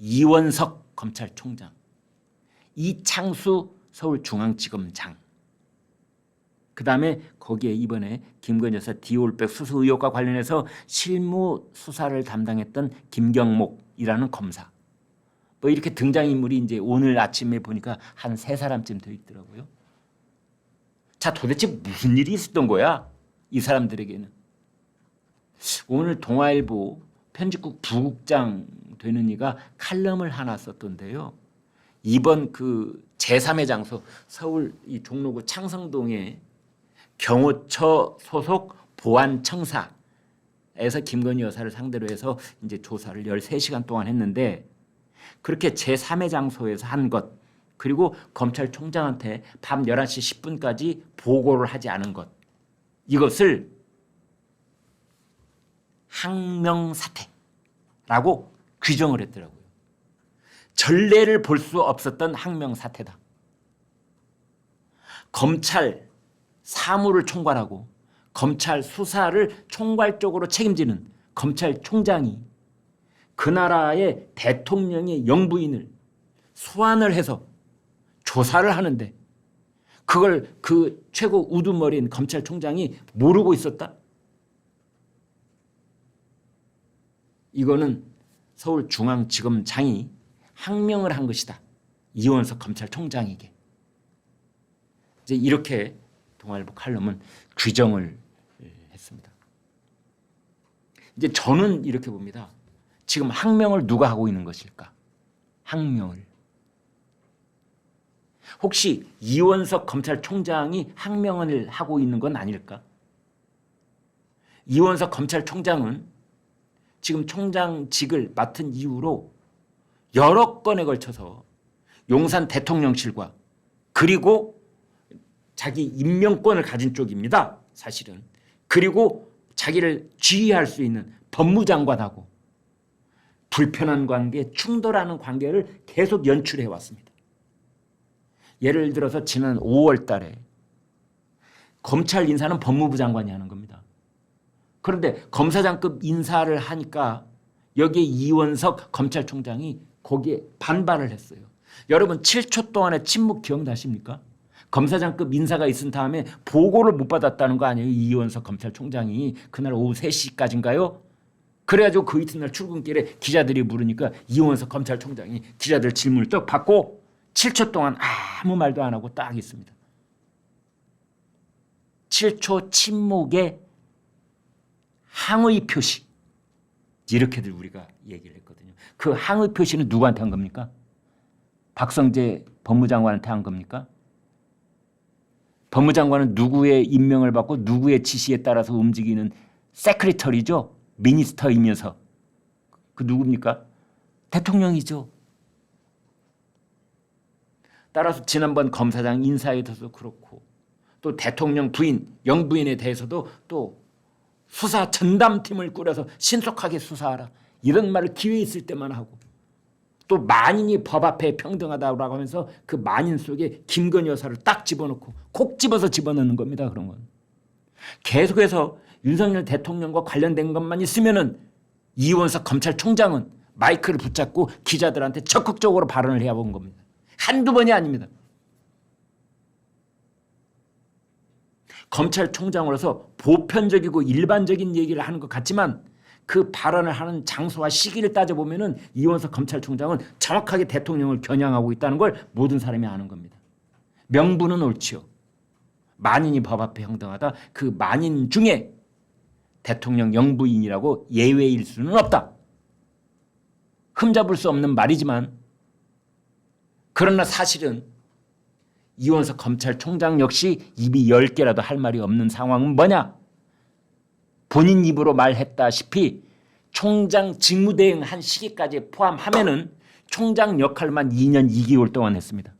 이원석 검찰총장, 이창수 서울중앙지검장, 그 다음에 거기에 이번에 김건희 여사 디올백 수수 의혹과 관련해서 실무 수사를 담당했던 김경목이라는 검사, 뭐 이렇게 등장인물이 이제 오늘 아침에 보니까 한 3사람쯤 더 있더라고요. 자, 도대체 무슨 일이 있었던 거야? 이 사람들에게는. 오늘 동아일보 편집국 부국장 되는 이가 칼럼을 하나 썼던데요. 이번 그 제3의 장소 서울 이 종로구 창성동에 경호처 소속 보안청사에서 김건희 여사를 상대로 해서 이제 조사를 13시간 동안 했는데, 그렇게 제3의 장소에서 한 것, 그리고 검찰총장한테 밤 11시 10분까지 보고를 하지 않은 것, 이것을 항명사태라고 규정을 했더라고요. 전례를 볼 수 없었던 항명사태다. 검찰 사무를 총괄하고 검찰 수사를 총괄적으로 책임지는 검찰총장이 그 나라의 대통령의 영부인을 소환을 해서 조사를 하는데 그걸 그 최고 우두머리인 검찰총장이 모르고 있었다? 이거는 서울중앙지검장이 항명을 한 것이다. 이원석 검찰총장에게. 이제 이렇게 동아일보 칼럼은 규정을 했습니다. 이제 저는 이렇게 봅니다. 지금 항명을 누가 하고 있는 것일까? 항명을. 혹시 이원석 검찰총장이 항명을 하고 있는 건 아닐까? 이원석 검찰총장은 지금 총장직을 맡은 이후로 여러 건에 걸쳐서 용산 대통령실과 그리고 자기 임명권을 가진 쪽입니다. 사실은. 그리고 자기를 지휘할 수 있는 법무장관하고 불편한 관계, 충돌하는 관계를 계속 연출해 왔습니다. 예를 들어서 지난 5월 달에 검찰 인사는 법무부 장관이 하는 겁니다. 그런데 검사장급 인사를 하니까 여기에 이원석 검찰총장이 거기에 반발을 했어요. 여러분 7초 동안의 침묵 기억나십니까? 검사장급 인사가 있은 다음에 보고를 못 받았다는 거 아니에요? 이원석 검찰총장이 그날 오후 3시까지인가요? 그래가지고 그 이튿날 출근길에 기자들이 물으니까 이원석 검찰총장이 기자들 질문을 딱 받고 7초 동안 아무 말도 안 하고 딱 있습니다. 7초 침묵의 항의 표시, 이렇게들 우리가 얘기를 했거든요. 그 항의 표시는 누구한테 한 겁니까? 박성재 법무장관한테 한 겁니까? 법무장관은 누구의 임명을 받고 누구의 지시에 따라서 움직이는 세크리터리죠. 미니스터이면서. 그 누굽니까? 대통령이죠. 따라서 지난번 검사장 인사에 대해서도 그렇고 또 대통령 부인, 영부인에 대해서도 또 수사 전담팀을 꾸려서 신속하게 수사하라. 이런 말을 기회 있을 때만 하고 또 만인이 법 앞에 평등하다고 하면서 그 만인 속에 김건희 여사를 딱 집어넣고 콕 집어서 집어넣는 겁니다. 그런 건. 계속해서 윤석열 대통령과 관련된 것만 있으면은 이원석 검찰총장은 마이크를 붙잡고 기자들한테 적극적으로 발언을 해야 본 겁니다. 한두 번이 아닙니다. 검찰총장으로서 보편적이고 일반적인 얘기를 하는 것 같지만 그 발언을 하는 장소와 시기를 따져보면 이원석 검찰총장은 정확하게 대통령을 겨냥하고 있다는 걸 모든 사람이 아는 겁니다. 명분은 옳지요. 만인이 법 앞에 평등하다. 그 만인 중에 대통령 영부인이라고 예외일 수는 없다. 흠잡을 수 없는 말이지만 그러나 사실은 이원석 검찰총장 역시 입이 10개라도 할 말이 없는 상황은 뭐냐? 본인 입으로 말했다시피 총장 직무대행한 시기까지 포함하면은 총장 역할만 2년 2개월 동안 했습니다.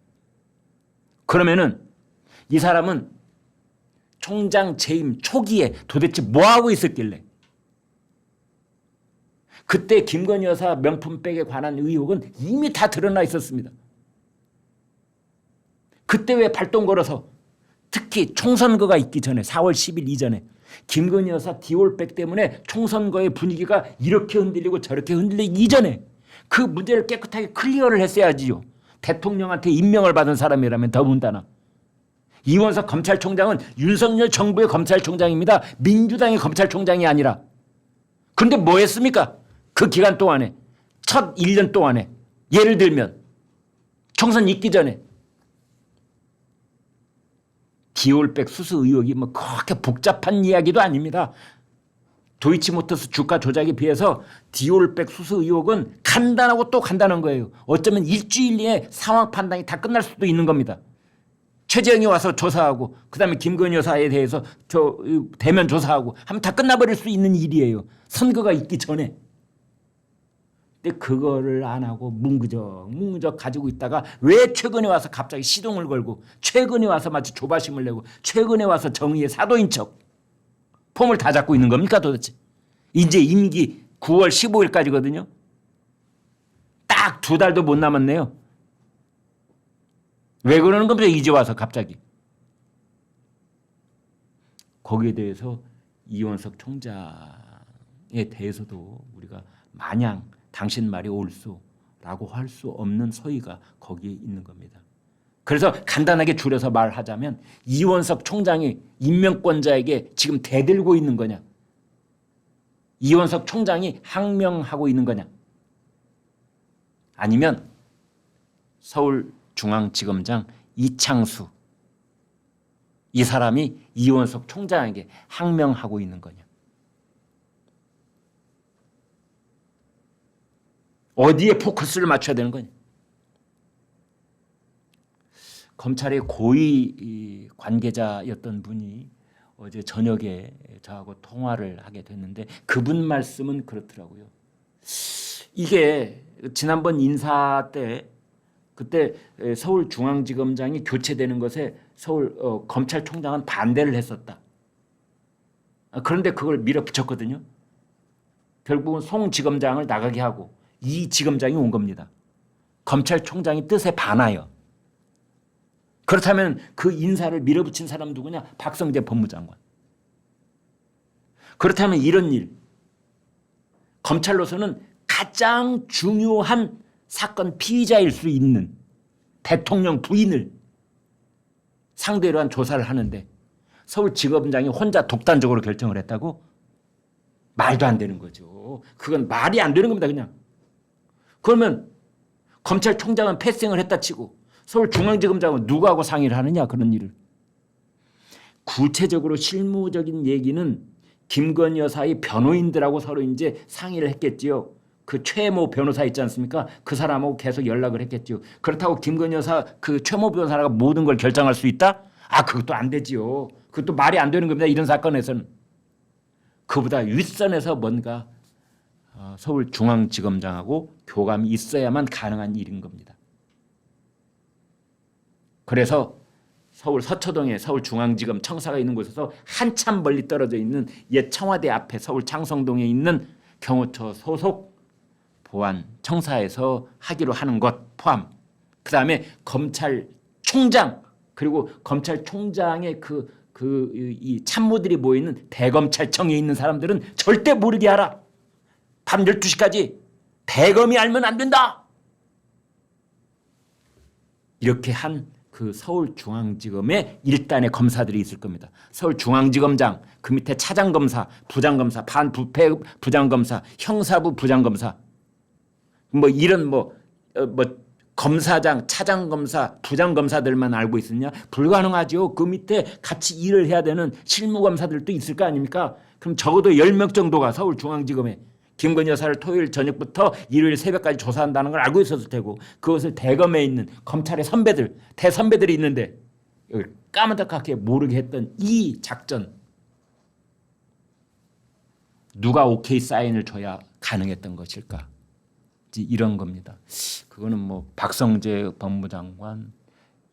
그러면은 이 사람은 총장 재임 초기에 도대체 뭐 하고 있었길래? 그때 김건희 여사 명품백에 관한 의혹은 이미 다 드러나 있었습니다. 그때 왜 발동 걸어서 특히 총선거가 있기 전에 4월 10일 이전에 김건희 여사 디올백 때문에 총선거의 분위기가 이렇게 흔들리고 저렇게 흔들리기 이전에 그 문제를 깨끗하게 클리어를 했어야지요. 대통령한테 임명을 받은 사람이라면 더군다나. 이원석 검찰총장은 윤석열 정부의 검찰총장입니다. 민주당의 검찰총장이 아니라. 그런데 뭐 했습니까? 그 기간 동안에 첫 1년 동안에 예를 들면 총선 있기 전에 디올백 수수 의혹이 뭐 그렇게 복잡한 이야기도 아닙니다. 도이치모터스 주가 조작에 비해서 디올백 수수 의혹은 간단하고 또 간단한 거예요. 어쩌면 일주일 내에 상황 판단이 다 끝날 수도 있는 겁니다. 최재형이 와서 조사하고 그다음에 김건희 여사에 대해서 대면 조사하고 하면 다 끝나버릴 수 있는 일이에요. 선거가 있기 전에. 근데 그거를 안 하고 뭉그적 가지고 있다가 왜 최근에 와서 갑자기 시동을 걸고 최근에 와서 마치 조바심을 내고 최근에 와서 정의의 사도인 척 폼을 다 잡고 있는 겁니까 도대체? 이제 임기 9월 15일까지거든요. 딱 2달도 못 남았네요. 왜 그러는 겁니까 이제 와서 갑자기. 거기에 대해서 이원석 총장에 대해서도 우리가 마냥 당신 말이 옳소라고 할 수 없는 서의가 거기에 있는 겁니다. 그래서 간단하게 줄여서 말하자면 이원석 총장이 임명권자에게 지금 대들고 있는 거냐, 이원석 총장이 항명하고 있는 거냐, 아니면 서울중앙지검장 이창수 이 사람이 이원석 총장에게 항명하고 있는 거냐. 어디에 포커스를 맞춰야 되는 거냐. 검찰의 고위 관계자였던 분이 어제 저녁에 저하고 통화를 하게 됐는데 그분 말씀은 그렇더라고요. 이게 지난번 인사 때 그때 서울중앙지검장이 교체되는 것에 서울 검찰총장은 반대를 했었다. 그런데 그걸 밀어붙였거든요. 결국은 송 지검장을 나가게 하고 이 지검장이 온 겁니다. 검찰총장이 뜻에 반하여. 그렇다면 그 인사를 밀어붙인 사람 누구냐? 박성재 법무장관. 그렇다면 이런 일, 검찰로서는 가장 중요한 사건 피의자일 수 있는 대통령 부인을 상대로 한 조사를 하는데 서울지검장이 혼자 독단적으로 결정을 했다고? 말도 안 되는 거죠. 그건 말이 안 되는 겁니다. 그냥. 그러면 검찰총장은 패싱을 했다 치고 서울중앙지검장은 누구하고 상의를 하느냐 그런 일을. 구체적으로 실무적인 얘기는 김건희 여사의 변호인들하고 서로 이제 상의를 했겠지요. 그 최모 변호사 있지 않습니까? 그 사람하고 계속 연락을 했겠지요. 그렇다고 김건희 여사 그 최모 변호사가 모든 걸 결정할 수 있다? 그것도 안 되지요. 그것도 말이 안 되는 겁니다. 이런 사건에서는. 그보다 윗선에서 뭔가 서울중앙지검장하고 교감이 있어야만 가능한 일인 겁니다. 그래서 서울 서초동에 서울중앙지검 청사가 있는 곳에서 한참 멀리 떨어져 있는 옛 청와대 앞에 서울 창성동에 있는 경호처 소속 보안 청사에서 하기로 하는 것 포함, 그 다음에 검찰총장 그리고 검찰총장의 이 참모들이 모이는 대검찰청에 있는 사람들은 절대 모르게 하라. 밤 12시까지 대검이 알면 안 된다. 이렇게 한 그 서울중앙지검의 일단의 검사들이 있을 겁니다. 서울중앙지검장, 그 밑에 차장검사, 부장검사, 반부패 부장검사, 형사부 부장검사, 뭐 이런 검사장, 차장검사, 부장검사들만 알고 있었냐? 불가능하죠. 그 밑에 같이 일을 해야 되는 실무검사들도 있을 거 아닙니까? 그럼 적어도 10명 정도가 서울중앙지검에 김건희 여사를 토요일 저녁부터 일요일 새벽까지 조사한다는 걸 알고 있었을 테고 그것을 대검에 있는 검찰의 선배들, 대선배들이 있는데 까마득하게 모르게 했던 이 작전 누가 오케이 사인을 줘야 가능했던 것일까? 이런 겁니다. 그거는 박성재 법무장관,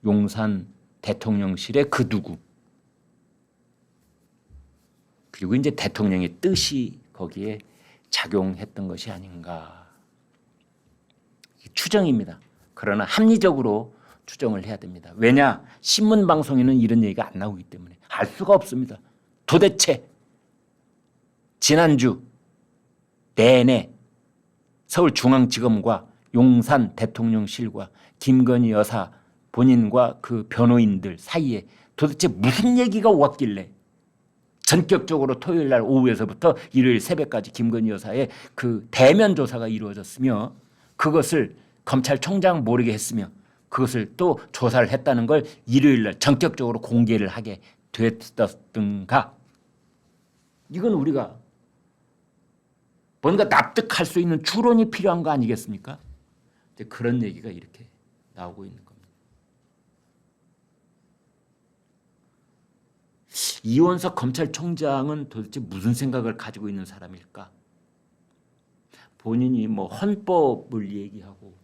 용산 대통령실의 그 누구 그리고 이제 대통령의 뜻이 거기에 작용했던 것이 아닌가. 추정입니다. 그러나 합리적으로 추정을 해야 됩니다. 왜냐? 신문방송에는 이런 얘기가 안 나오기 때문에 알 수가 없습니다. 도대체 지난주 내내 서울중앙지검과 용산 대통령실과 김건희 여사 본인과 그 변호인들 사이에 도대체 무슨 얘기가 오갔길래 전격적으로 토요일 날 오후에서부터 일요일 새벽까지 김건희 여사의 그 대면 조사가 이루어졌으며 그것을 검찰총장 모르게 했으며 그것을 또 조사를 했다는 걸 일요일 날 전격적으로 공개를 하게 됐었던가. 이건 우리가 뭔가 납득할 수 있는 추론이 필요한 거 아니겠습니까? 그런 얘기가 이렇게 나오고 있는 겁니다. 이원석 검찰총장은 도대체 무슨 생각을 가지고 있는 사람일까? 본인이 뭐 헌법을 얘기하고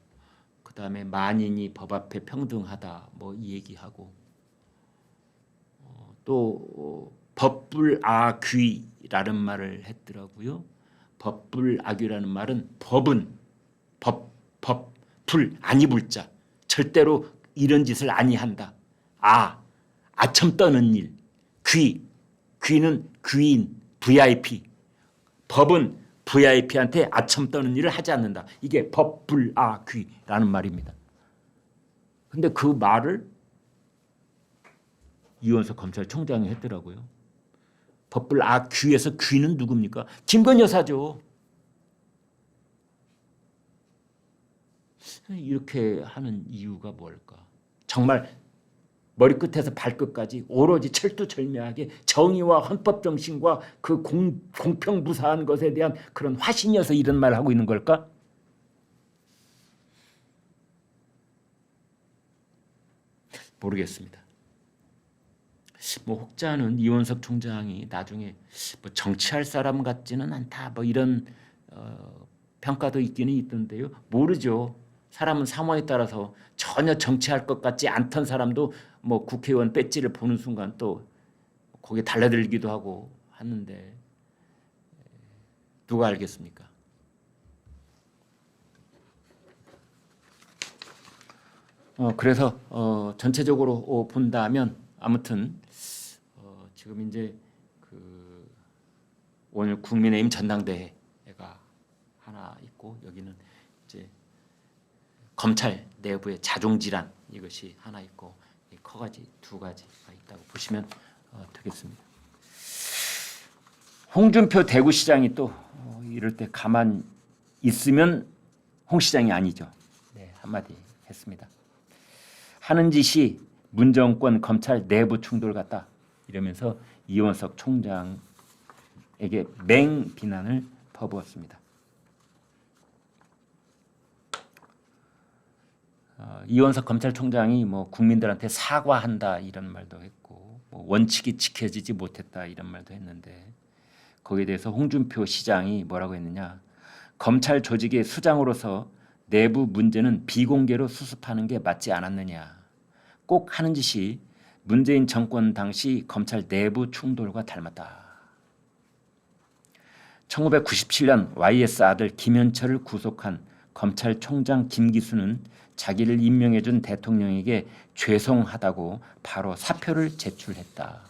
그다음에 만인이 법 앞에 평등하다 뭐 이 얘기하고 또 법불아귀라는 말을 했더라고요. 법불아귀라는 말은 법은 불 아니불자 절대로 이런 짓을 아니한다. 아첨 떠는 일. 귀는 귀인 VIP. 법은 VIP한테 아첨 떠는 일을 하지 않는다. 이게 법불아귀라는 말입니다. 근데 그 말을 이원석 검찰총장이 했더라고요. 법불아귀에서 귀는 누굽니까? 김건희 여사죠. 이렇게 하는 이유가 뭘까? 정말 머리끝에서 발끝까지 오로지 철두철미하게 정의와 헌법 정신과 그 공평무사한 것에 대한 그런 화신이어서 이런 말을 하고 있는 걸까? 모르겠습니다. 뭐 혹자는 이원석 총장이 나중에 뭐 정치할 사람 같지는 않다 뭐 이런 평가도 있기는 있던데요. 모르죠. 사람은 상황에 따라서 전혀 정치할 것 같지 않던 사람도 뭐 국회의원 배지를 보는 순간 또 거기에 달라들기도 하고 하는데 누가 알겠습니까? 그래서 전체적으로 본다면 아무튼 지금 이제 그 오늘 국민의힘 전당대회가 하나 있고 여기는 이제 검찰 내부의 자중질환 이것이 하나 있고 커가지 두 가지가 있다고 보시면 되겠습니다. 홍준표 대구시장이 또 이럴 때 가만 있으면 홍 시장이 아니죠. 네, 한마디 했습니다. 하는 짓이 문정권 검찰 내부 충돌 같다 이러면서 이원석 총장에게 맹비난을 퍼부었습니다. 이원석 검찰총장이 뭐 국민들한테 사과한다 이런 말도 했고 뭐 원칙이 지켜지지 못했다 이런 말도 했는데 거기에 대해서 홍준표 시장이 뭐라고 했느냐. 검찰 조직의 수장으로서 내부 문제는 비공개로 수습하는 게 맞지 않았느냐. 꼭 하는 짓이 문재인 정권 당시 검찰 내부 충돌과 닮았다. 1997년 YS 아들 김현철을 구속한 검찰총장 김기수는 자기를 임명해준 대통령에게 죄송하다고 바로 사표를 제출했다.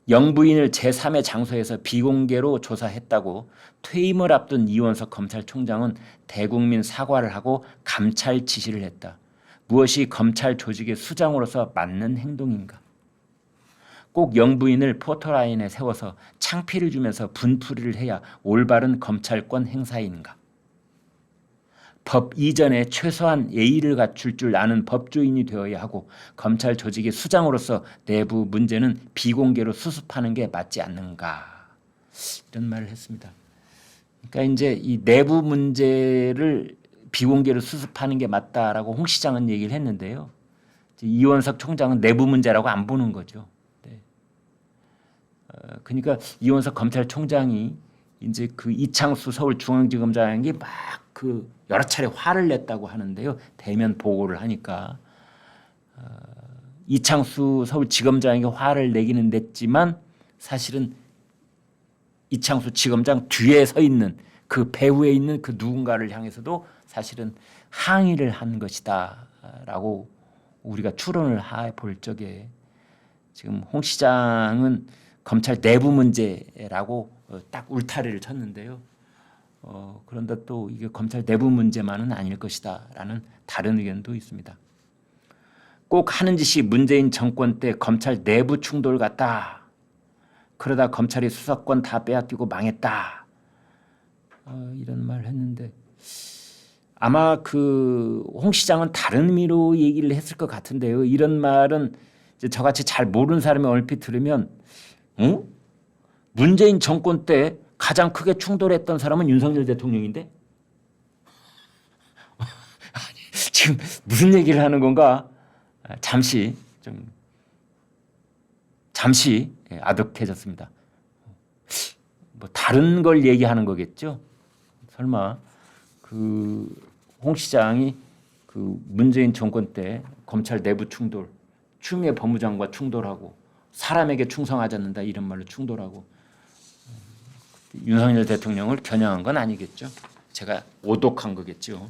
영부인을 제3의 장소에서 비공개로 조사했다고 퇴임을 앞둔 이원석 검찰총장은 대국민 사과를 하고 감찰 지시를 했다. 무엇이 검찰 조직의 수장으로서 맞는 행동인가? 꼭 영부인을 포토라인에 세워서 창피를 주면서 분풀이를 해야 올바른 검찰권 행사인가? 법 이전에 최소한 예의를 갖출 줄 아는 법조인이 되어야 하고 검찰 조직의 수장으로서 내부 문제는 비공개로 수습하는 게 맞지 않는가? 이런 말을 했습니다. 그러니까 이제 이 내부 문제를 비공개로 수습하는 게 맞다라고 홍 시장은 얘기를 했는데요. 이원석 총장은 내부 문제라고 안 보는 거죠. 네. 그러니까 이원석 검찰총장이 이제 그 이창수 서울중앙지검장이 막 그 여러 차례 화를 냈다고 하는데요. 대면 보고를 하니까 이창수 서울지검장에게 화를 내기는 냈지만 사실은 이창수 지검장 뒤에 서 있는 그 배후에 있는 그 누군가를 향해서도 사실은 항의를 한 것이다라고 우리가 추론을 해볼 적에 지금 홍 시장은 검찰 내부 문제라고 딱 울타리를 쳤는데요. 그런데 또 이게 검찰 내부 문제만은 아닐 것이다라는 다른 의견도 있습니다. 꼭 하는 짓이 문재인 정권 때 검찰 내부 충돌 같다. 그러다 검찰이 수사권 다 빼앗기고 망했다. 이런 말 했는데 아마 그 홍 시장은 다른 의미로 얘기를 했을 것 같은데요. 이런 말은 이제 저같이 잘 모르는 사람이 얼핏 들으면 문재인 정권 때 가장 크게 충돌했던 사람은 윤석열 대통령인데 지금 무슨 얘기를 하는 건가? 잠시 아득해졌습니다. 뭐 다른 걸 얘기하는 거겠죠? 설마 그 홍 시장이 그 문재인 정권 때 검찰 내부 충돌, 추미애 법무장관과 충돌하고 사람에게 충성하지 않는다 이런 말로 충돌하고 윤석열 대통령을 겨냥한 건 아니겠죠? 제가 오독한 거겠죠.